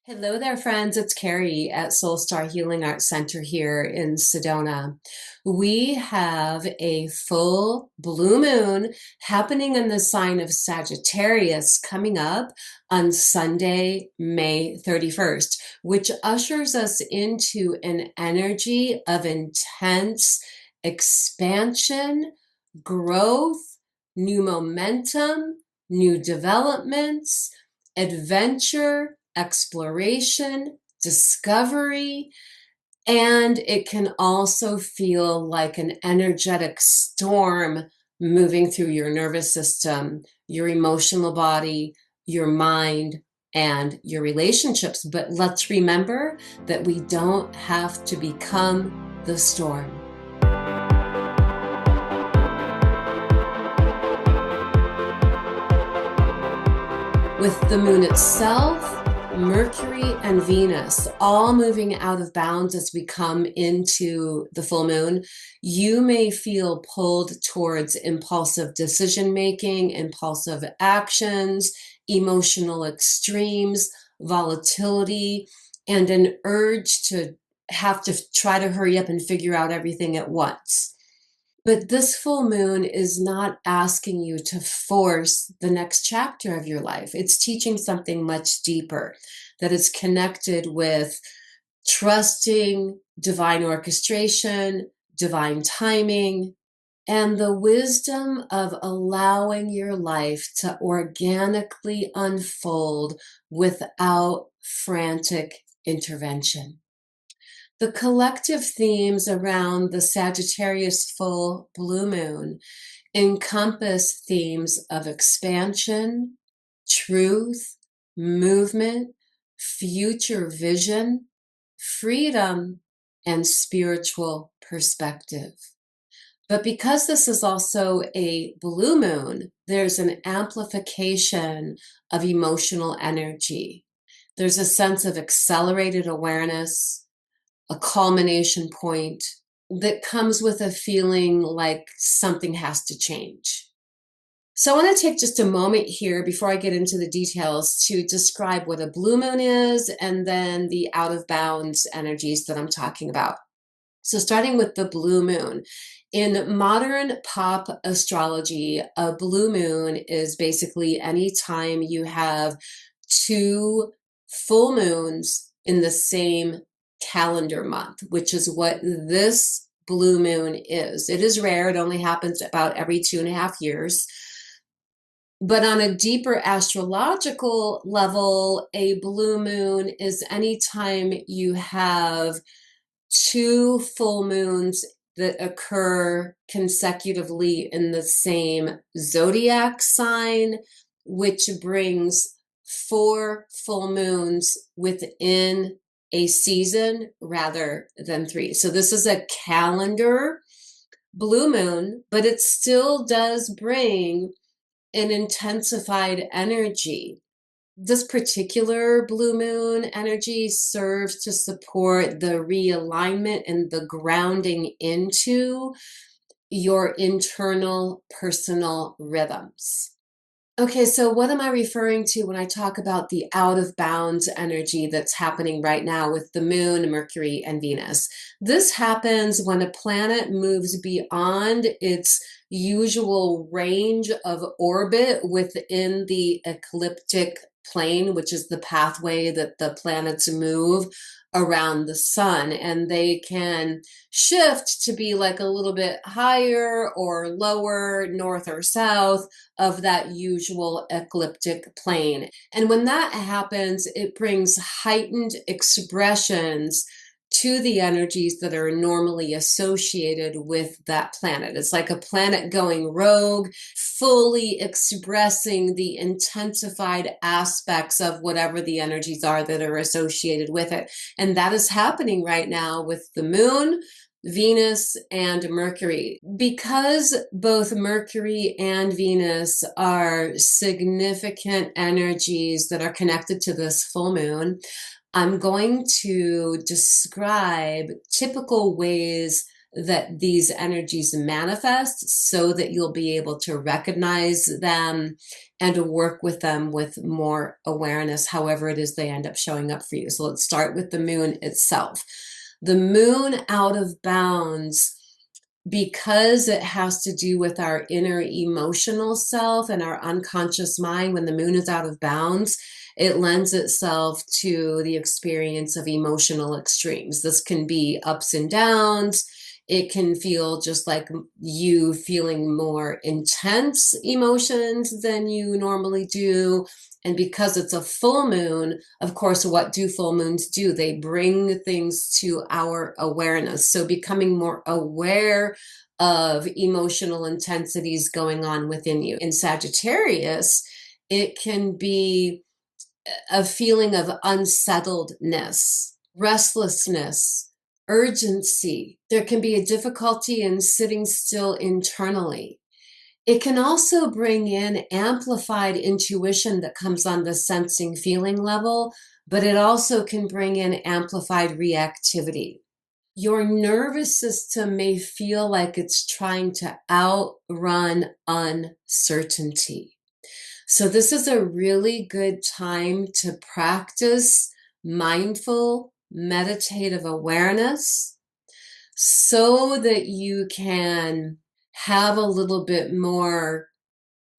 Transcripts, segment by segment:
Hello there, friends. It's Carrie at Soul Star Healing Arts Center here in Sedona. We have a full blue moon happening in the sign of Sagittarius coming up on Sunday, May 31st, which ushers us into an energy of intense expansion, growth, new momentum, new developments, adventure, exploration, discovery, and it can also feel like an energetic storm moving through your nervous system, your emotional body, your mind, and your relationships. But let's remember that we don't have to become the storm. With the moon itself, Mercury and Venus all moving out of bounds as we come into the full moon, you may feel pulled towards impulsive decision-making, impulsive actions, emotional extremes, volatility, and an urge to have to try to hurry up and figure out everything at once. But this full moon is not asking you to force the next chapter of your life. It's teaching something much deeper that is connected with trusting divine orchestration, divine timing, and the wisdom of allowing your life to organically unfold without frantic intervention. The collective themes around the Sagittarius full blue moon encompass themes of expansion, truth, movement, future vision, freedom, and spiritual perspective. But because this is also a blue moon, there's an amplification of emotional energy. There's a sense of accelerated awareness, a culmination point that comes with a feeling like something has to change. So I want to take just a moment here before I get into the details to describe what a blue moon is and then the out of bounds energies that I'm talking about. So starting with the blue moon. In modern pop astrology, a blue moon is basically any time you have two full moons in the same calendar month, which is what this blue moon is. It is rare. It only happens about every 2.5 years. But on a deeper astrological level, a blue moon is anytime you have two full moons that occur consecutively in the same zodiac sign, which brings 4 full moons within a season rather than 3. So this is a calendar blue moon, but it still does bring an intensified energy. This particular blue moon energy serves to support the realignment and the grounding into your internal personal rhythms. Okay, so what am I referring to when I talk about the out of bounds energy that's happening right now with the moon, Mercury, and Venus? This happens when a planet moves beyond its usual range of orbit within the ecliptic plane, which is the pathway that the planets move around the sun, and they can shift to be like a little bit higher or lower, north or south of that usual ecliptic plane. And when that happens, it brings heightened expressions to the energies that are normally associated with that planet. It's like a planet going rogue, fully expressing the intensified aspects of whatever the energies are that are associated with it. And that is happening right now with the moon, Venus, and Mercury. Because both Mercury and Venus are significant energies that are connected to this full moon, I'm going to describe typical ways that these energies manifest so that you'll be able to recognize them and to work with them with more awareness, however it is they end up showing up for you. So let's start with the moon itself. The moon out of bounds, because it has to do with our inner emotional self and our unconscious mind. When the moon is out of bounds, it lends itself to the experience of emotional extremes. This can be ups and downs. It can feel just like you feeling more intense emotions than you normally do. And because it's a full moon, of course, what do full moons do? They bring things to our awareness. So becoming more aware of emotional intensities going on within you. In Sagittarius, it can be a feeling of unsettledness, restlessness, urgency. There can be a difficulty in sitting still internally. It can also bring in amplified intuition that comes on the sensing feeling level, but it also can bring in amplified reactivity. Your nervous system may feel like it's trying to outrun uncertainty. So this is a really good time to practice mindful, meditative awareness so that you can have a little bit more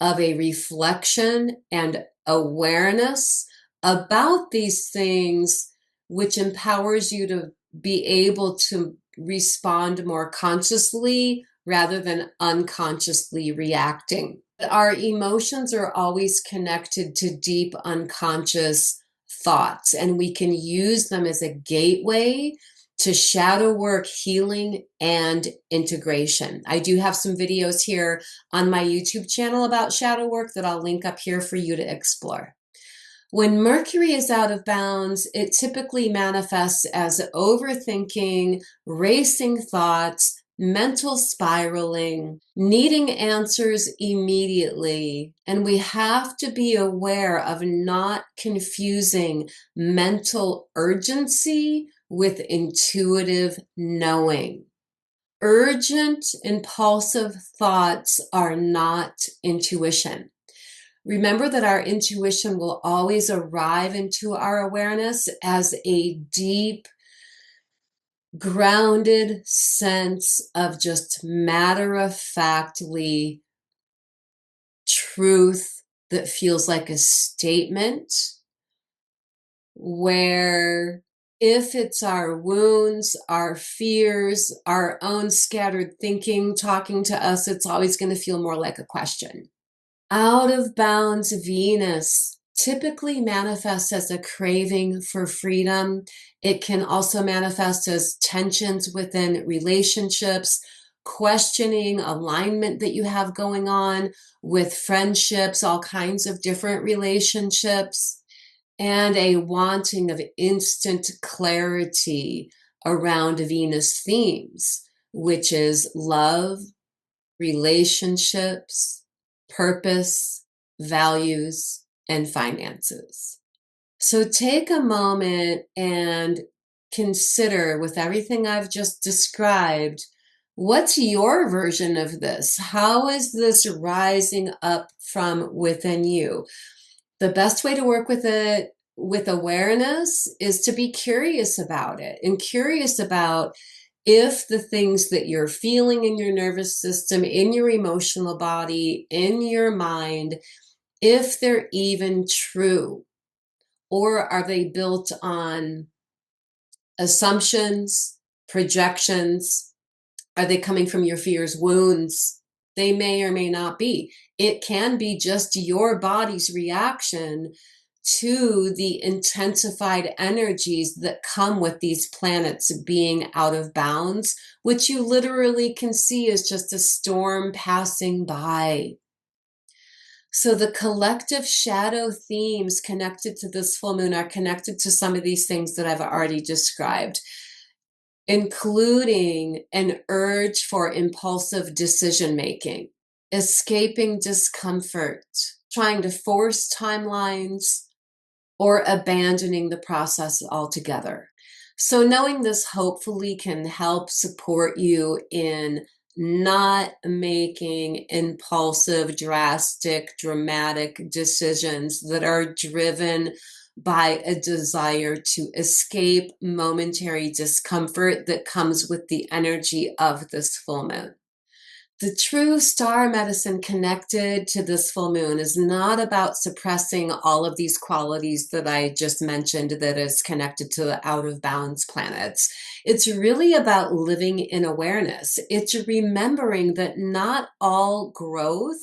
of a reflection and awareness about these things, which empowers you to be able to respond more consciously rather than unconsciously reacting. Our emotions are always connected to deep unconscious thoughts, and we can use them as a gateway to shadow work, healing, and integration. I do have some videos here on my YouTube channel about shadow work that I'll link up here for you to explore. When Mercury is out of bounds, it typically manifests as overthinking, racing thoughts, mental spiraling, needing answers immediately. And we have to be aware of not confusing mental urgency with intuitive knowing. Urgent, impulsive thoughts are not intuition. Remember that our intuition will always arrive into our awareness as a deep, grounded sense of just matter-of-factly truth that feels like a statement, where if it's our wounds, our fears, our own scattered thinking talking to us, it's always going to feel more like a question. Out of bounds Venus typically manifests as a craving for freedom. It can also manifest as tensions within relationships, questioning alignment that you have going on with friendships, all kinds of different relationships, and a wanting of instant clarity around Venus themes, which is love, relationships, purpose, values, and finances. So take a moment and consider, with everything I've just described, what's your version of this? How is this rising up from within you? The best way to work with it with awareness is to be curious about it, and curious about if the things that you're feeling in your nervous system, in your emotional body, in your mind, if they're even true, or are they built on assumptions, projections? Are they coming from your fears, wounds? They may or may not be. It can be just your body's reaction to the intensified energies that come with these planets being out of bounds, which you literally can see as just a storm passing by. So the collective shadow themes connected to this full moon are connected to some of these things that I've already described, including an urge for impulsive decision-making, escaping discomfort, trying to force timelines, or abandoning the process altogether. So knowing this hopefully can help support you in not making impulsive, drastic, dramatic decisions that are driven by a desire to escape momentary discomfort that comes with the energy of this full moon. The true star medicine connected to this full moon is not about suppressing all of these qualities that I just mentioned that is connected to the out of balance planets. It's really about living in awareness. It's remembering that not all growth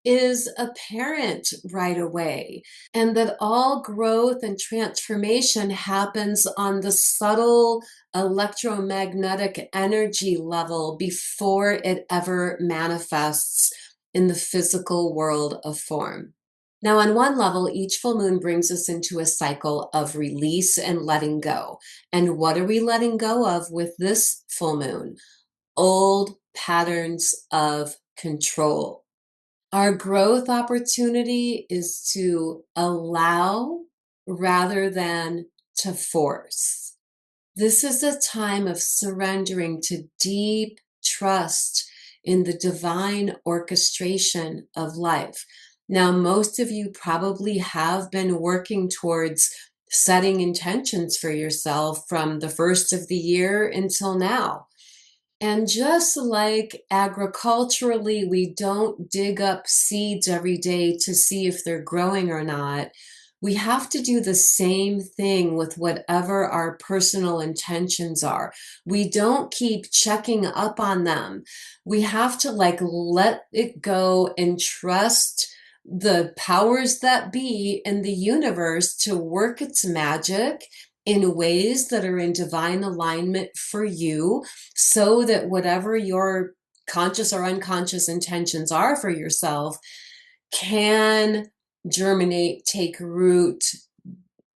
is apparent right away, and that all growth and transformation happens on the subtle electromagnetic energy level before it ever manifests in the physical world of form. Now, on one level, each full moon brings us into a cycle of release and letting go. And what are we letting go of with this full moon? Old patterns of control. Our growth opportunity is to allow rather than to force. This is a time of surrendering to deep trust in the divine orchestration of life. Now, most of you probably have been working towards setting intentions for yourself from the first of the year until now. And just like agriculturally, we don't dig up seeds every day to see if they're growing or not. We have to do the same thing with whatever our personal intentions are. We don't keep checking up on them. We have to let it go and trust the powers that be in the universe to work its magic in ways that are in divine alignment for you, so that whatever your conscious or unconscious intentions are for yourself can germinate, take root,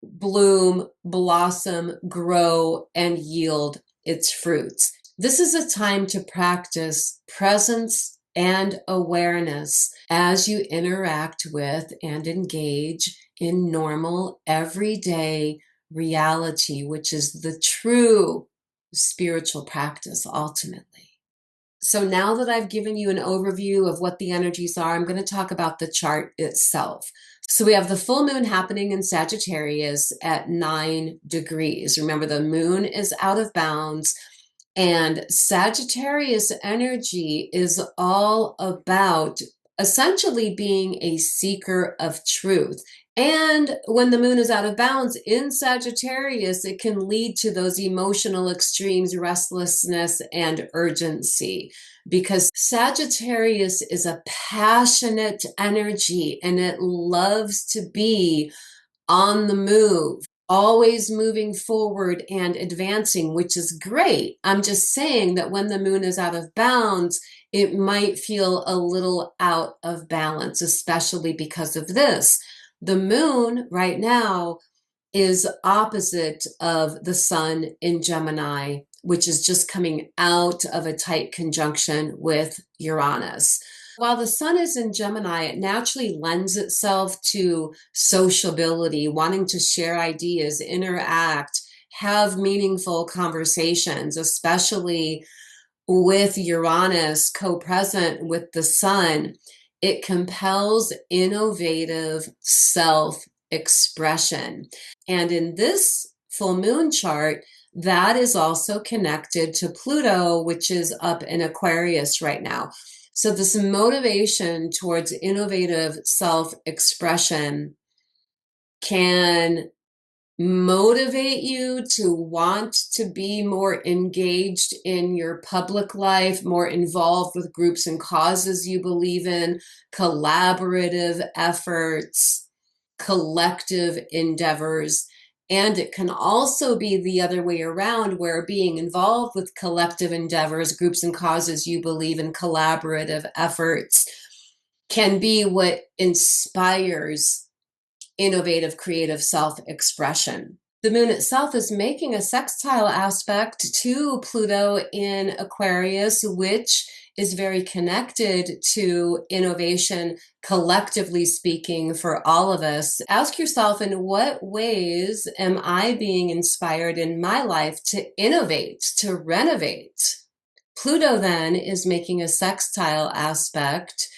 bloom, blossom, grow, and yield its fruits. This is a time to practice presence and awareness as you interact with and engage in normal, everyday reality, which is the true spiritual practice ultimately. So now that I've given you an overview of what the energies are, I'm going to talk about the chart itself. So we have the full moon happening in Sagittarius at 9 degrees. Remember, the moon is out of bounds, and Sagittarius energy is all about essentially being a seeker of truth. And when the moon is out of balance in Sagittarius, it can lead to those emotional extremes, restlessness, and urgency, because Sagittarius is a passionate energy and it loves to be on the move, always moving forward and advancing, which is great. I'm just saying that when the moon is out of bounds, it might feel a little out of balance, especially because of this. The moon right now is opposite of the sun in Gemini, which is just coming out of a tight conjunction with Uranus. While the sun is in Gemini, it naturally lends itself to sociability, wanting to share ideas, interact, have meaningful conversations, especially with Uranus co-present with the sun. It compels innovative self-expression. And in this full moon chart, that is also connected to Pluto, which is up in Aquarius right now. So this motivation towards innovative self-expression can motivate you to want to be more engaged in your public life, more involved with groups and causes you believe in, collaborative efforts, collective endeavors. And it can also be the other way around, where being involved with collective endeavors, groups and causes you believe in, collaborative efforts, can be what inspires innovative, creative self-expression. The moon itself is making a sextile aspect to Pluto in Aquarius, which is very connected to innovation, collectively speaking, for all of us. Ask yourself, in what ways am I being inspired in my life to innovate, to renovate? Pluto then is making a sextile aspect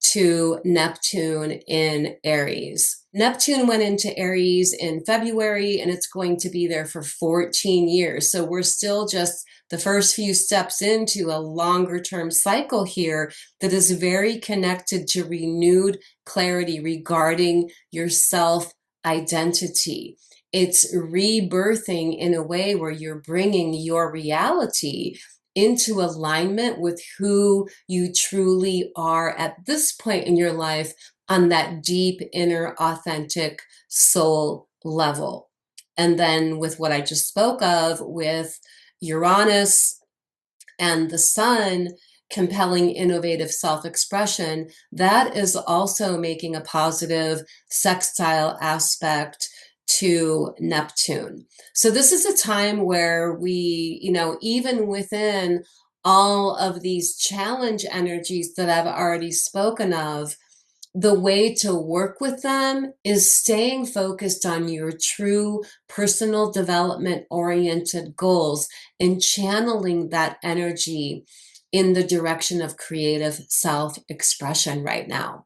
to Neptune in Aries. Neptune went into Aries in February, and it's going to be there for 14 years. So we're still just the first few steps into a longer term cycle here that is very connected to renewed clarity regarding your self identity. It's rebirthing in a way where you're bringing your reality into alignment with who you truly are at this point in your life on that deep inner authentic soul level. And then with what I just spoke of with Uranus and the sun compelling innovative self-expression, that is also making a positive sextile aspect to Neptune. So this is a time where we, even within all of these challenge energies that I've already spoken of, the way to work with them is staying focused on your true personal development oriented goals and channeling that energy in the direction of creative self-expression right now.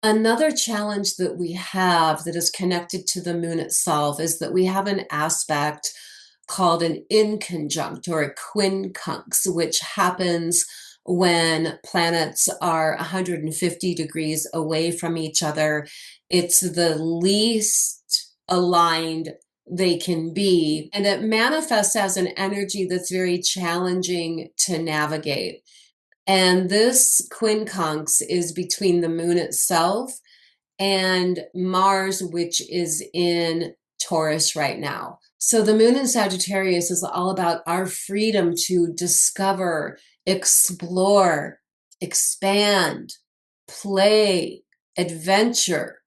Another challenge that we have that is connected to the moon itself is that we have an aspect called an inconjunct or a quincunx, which happens when planets are 150 degrees away from each other. It's the least aligned they can be, and it manifests as an energy that's very challenging to navigate. And this quincunx is between the moon itself and Mars, which is in Taurus right now. So the moon in Sagittarius is all about our freedom to discover, explore, expand, play, adventure.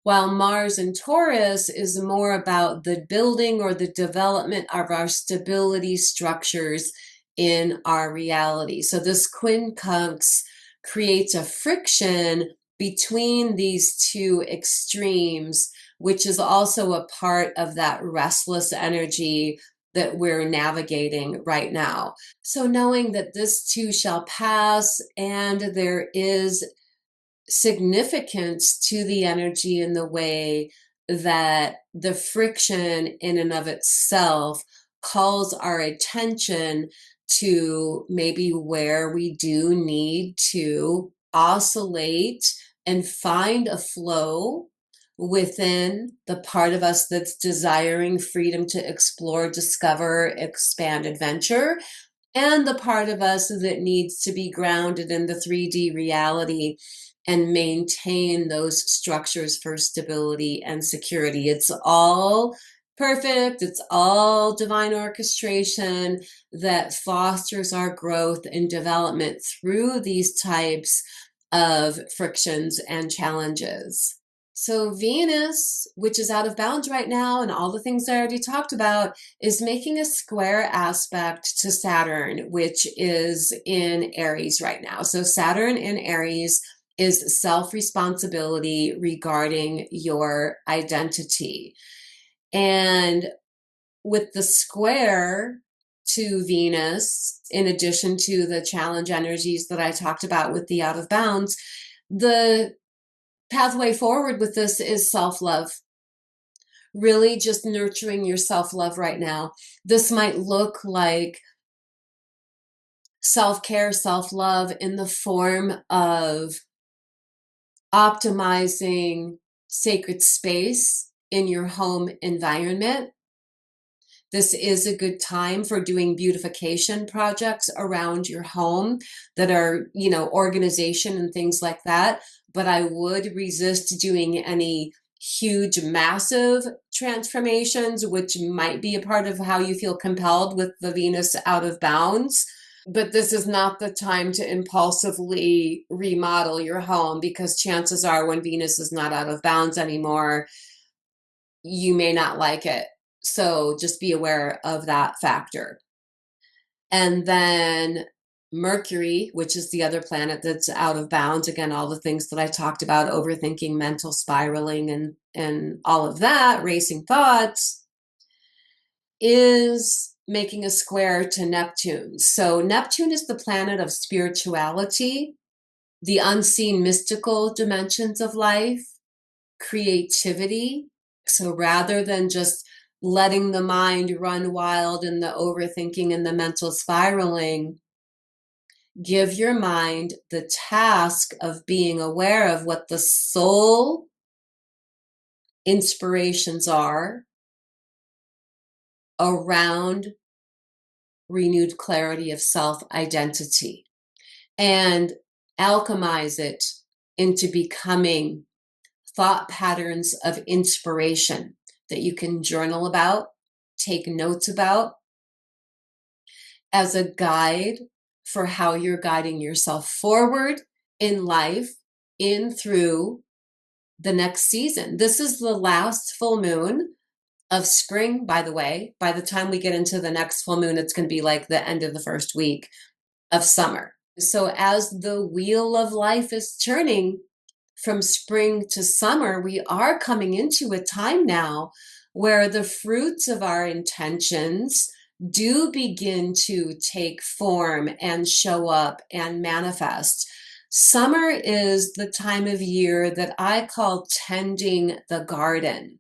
While Mars in Taurus is more about the building or the development of our stability structures in our reality. So this quincunx creates a friction between these two extremes, which is also a part of that restless energy that we're navigating right now. So knowing that this too shall pass, and there is significance to the energy in the way that the friction in and of itself calls our attention to maybe where we do need to oscillate and find a flow within the part of us that's desiring freedom to explore, discover, expand, adventure, and the part of us that needs to be grounded in the 3D reality and maintain those structures for stability and security. It's all perfect. It's all divine orchestration that fosters our growth and development through these types of frictions and challenges. So Venus, which is out of bounds right now, and all the things I already talked about, is making a square aspect to Saturn, which is in Aries right now. So Saturn in Aries is self-responsibility regarding your identity. And with the square to Venus, in addition to the challenge energies that I talked about with the out of bounds, the pathway forward with this is self-love. Really just nurturing your self-love right now. This might look like self-care, self-love in the form of optimizing sacred space in your home environment. This is a good time for doing beautification projects around your home that are, organization and things like that. But I would resist doing any huge, massive transformations, which might be a part of how you feel compelled with the Venus out of bounds. But this is not the time to impulsively remodel your home, because chances are when Venus is not out of bounds anymore, you may not like it. So just be aware of that factor. And then Mercury, which is the other planet that's out of bounds. Again, all the things that I talked about, overthinking, mental spiraling, and all of that, racing thoughts, is making a square to Neptune. So Neptune is the planet of spirituality, the unseen mystical dimensions of life, creativity. So rather than just letting the mind run wild in the overthinking and the mental spiraling, give your mind the task of being aware of what the soul inspirations are around renewed clarity of self-identity, and alchemize it into becoming thought patterns of inspiration that you can journal about, take notes about, as a guide for how you're guiding yourself forward in life, in through the next season. This is the last full moon of spring, by the way. By the time we get into the next full moon, it's going to be like the end of the first week of summer. So as the wheel of life is turning from spring to summer, we are coming into a time now where the fruits of our intentions do begin to take form and show up and manifest. Summer is the time of year that I call tending the garden.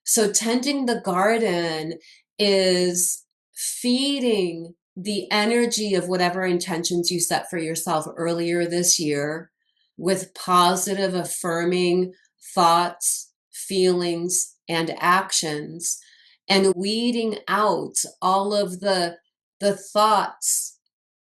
So tending the garden is feeding the energy of whatever intentions you set for yourself earlier this year with positive, affirming thoughts, feelings, and actions, and weeding out all of the thoughts,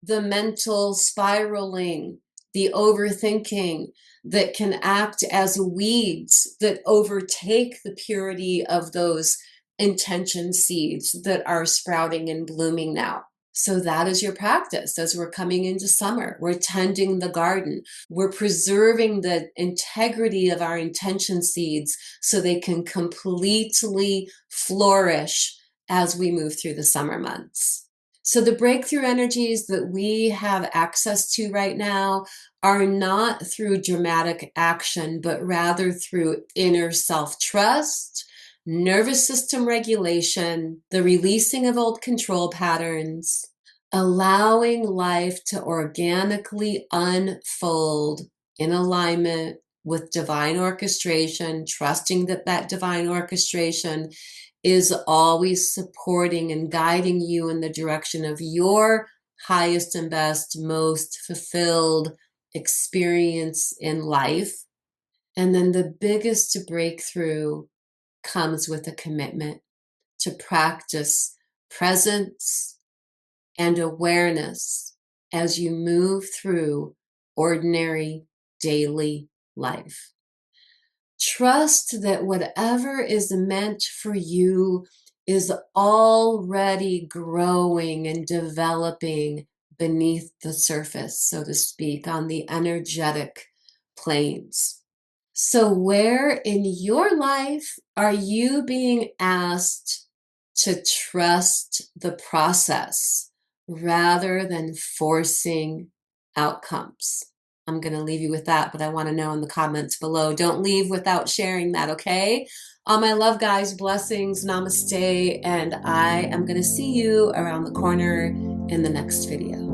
the mental spiraling, the overthinking that can act as weeds that overtake the purity of those intention seeds that are sprouting and blooming now. So that is your practice as we're coming into summer. We're tending the garden. We're preserving the integrity of our intention seeds so they can completely flourish as we move through the summer months. So the breakthrough energies that we have access to right now are not through dramatic action, but rather through inner self-trust, nervous system regulation, the releasing of old control patterns, allowing life to organically unfold in alignment with divine orchestration, trusting that that divine orchestration is always supporting and guiding you in the direction of your highest and best, most fulfilled experience in life. And then the biggest breakthrough comes with a commitment to practice presence and awareness as you move through ordinary daily life. Trust that whatever is meant for you is already growing and developing beneath the surface, so to speak, on the energetic planes. So where in your life are you being asked to trust the process rather than forcing outcomes? I'm going to leave you with that, but I want to know in the comments below. Don't leave without sharing that, okay? All my love, guys, blessings, namaste, and I am going to see you around the corner in the next video.